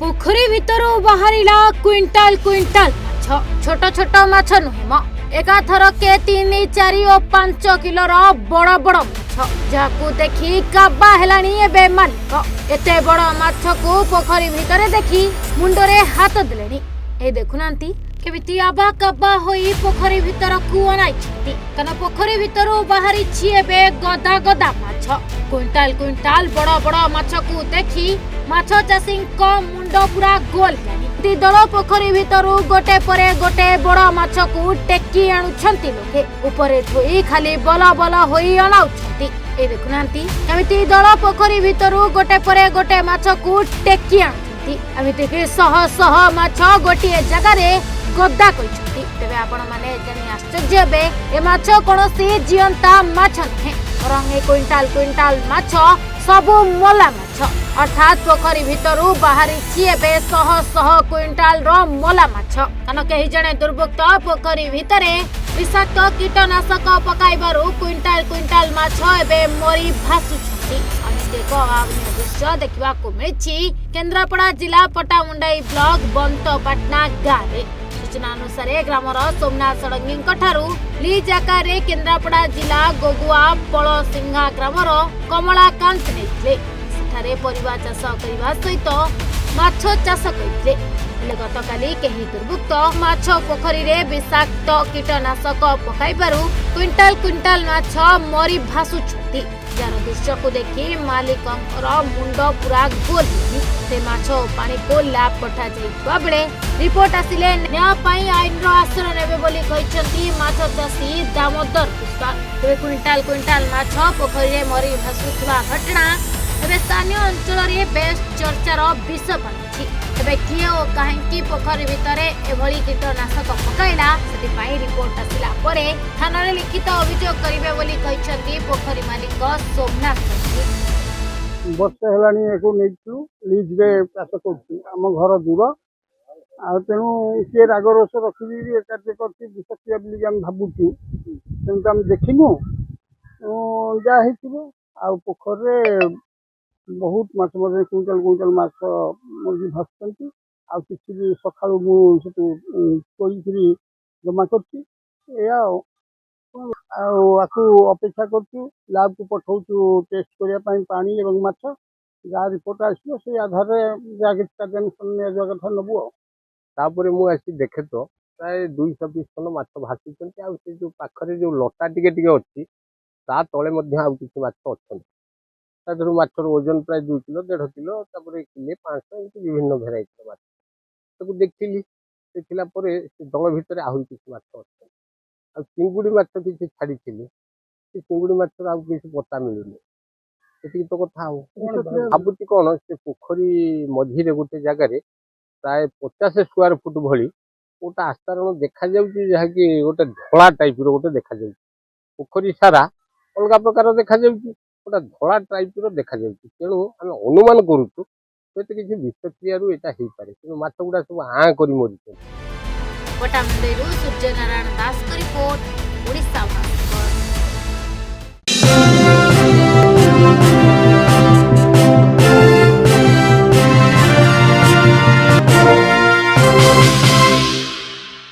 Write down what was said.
पोखरी भितर बाहरिला quintal quintal माछ छोट छोट माछ नुहे म एकाथर के 3, 4 और 5 किलो बड़ बड़ माछ जाकू देखी काबा हेलानी एबे मालिक एते बड़ माछ को पोखरी भितर देखी मुंडरे हाथ देलेनी ए देखुनांती केमिति आबा काबा होई पोखरी भितर को अनाइछंती कना पोखरी भितर बाहरी छि एबे गदा गदा माछ क्विंटाल क्विंटाल बड़ बड़ माछ को देखी माछ चाषी मुंड पूरा गोल हेलानी दल पोखरी भितर गोटे परे गोटे बड़ माछ को टेकी आणुछंती लोके ऊपर धोई खाली बल बल होई अनाउछंती ए देखुनांती केमिति दल पोखरी भितर गोटे परे गोटे माछ को टेकी आणुछंती एमिति के सह सह माछ गोटे जगह रे गद्दा कइछंती तेबे आपण माने जानि आश्चर्य हेबे ए माछ कोनोसी जीवंता माछ नहे बरं ए क्विंटाल क्विंटाल माछ सबु मोला माछ अर्थात पोखरी भितरु बाहरी छिएबे सह सह क्विंटाल रो मोला माछ कान केही जणे दुर्वृत्त पोखरी भितरे विषाक्त कीटनाशक पकाइबारु क्विंटाल क्विंटाल माछ एबे मरी भासुछंती अनेक अभावनीय दृश्य देखा मिली केन्द्रापड़ा जिला पटामुंडाई ब्लॉक बंतपाटना गाँव सूचना अनुसार ग्रामर सोमनाथ षडंगी लीज आकार केन्द्रापड़ा जिला गोगुआ पलसिंघा ग्रामर कमलाकांत ने परिवा चाष करने सहित माछ चाष करते गतकाली कहीं दुर्वृत्त माछ पोखरी रे विषाक्त कीटनाशक पकाइबारु क्विंटाल क्विंटाल माछ मरी भासुछंती जार दृश्य को देखी मालिक मुंड पूरा गोल से माछ पानी को लैब पठा जाइबा बेले रिपोर्ट आसिले न्याय आईन रो आश्रय नेबे बोली कहिसंती माछ चाषी दामोदर पुष्पाल तेरे क्विंटाल क्विंटाल माछ पोखरी रे मरी भासुथबा घटना एबे स्थानीय अंचल रे बेस चर्चार विषय बनी एबे किए ओ काहेकि पोखरी भितरे एभली कीटनाशक पकाइला सेति रिपोर्ट आसिला परे थाना रे लिखित अभियोग करिवे बोली कहिसंती पोखरी मालिक सोमनाथ वर्षे हेलानी एको नेइछु लीज रे चाष करछु हम घर दूर आ तेणु किए राग रोष रखिबी कार्य करछि विषक्रिया बोली हम भाबुछु तेणु हम देखिनु जा हेतिबो आ पोखरे बहुत माछ मरे क्विंटाल क्विंटाल माछ मुर्गी भासुचंती आ किछि सकाळु मु सेतु कोइकरी जमा करछि या आकु अपेक्षा करछु लैब को पठाउछु टेस्ट करिया पई पानी एवं माछ जा रिपोर्ट आसियो से आधार रे जागे कार्यानुष्ठान ने जगह कथा नबु तापरे मु आसी देखे तो प्राय 220 टन माछ भासुचंती आ से जो पाखरे जो लटा टिके टिके अछि ता तळे मध्ये आ किछि माछ अछन तादरू माछर ओजन प्राय 2 किलो 1.5 किलो तापरे किले 500 एमती विभिन्न भेराइटी माछ ताकू देखिला परे से दल भितर आहुरी किछि माछ अछि आ चिंगुडी माछ किछि छाडिथिले से चिंगुडी माछर आ किछि पता मिलुनी एति तो कथा हो भाबुती कोन से पोखरी मझी रे गोटे जगह रे प्राय 50 स्क्वायर फुट भली ओटा आस्तारण देखा जाउची जहा कि गोटे धोळा टाइप रो गोटे देखा जाउची पोखरी सारा अलगा प्रकार देखा जाउची गोटे धोळा टाइप रो देखा जाउची तेणु आम अनुमान करूछु तो किसी विषक्रिया रु एटा हेई पारे तेणु माछ गुडा सब आ करी मरिछ पटामुंडाई सूर्य नारायण दास रिपोर्ट ओडिशा।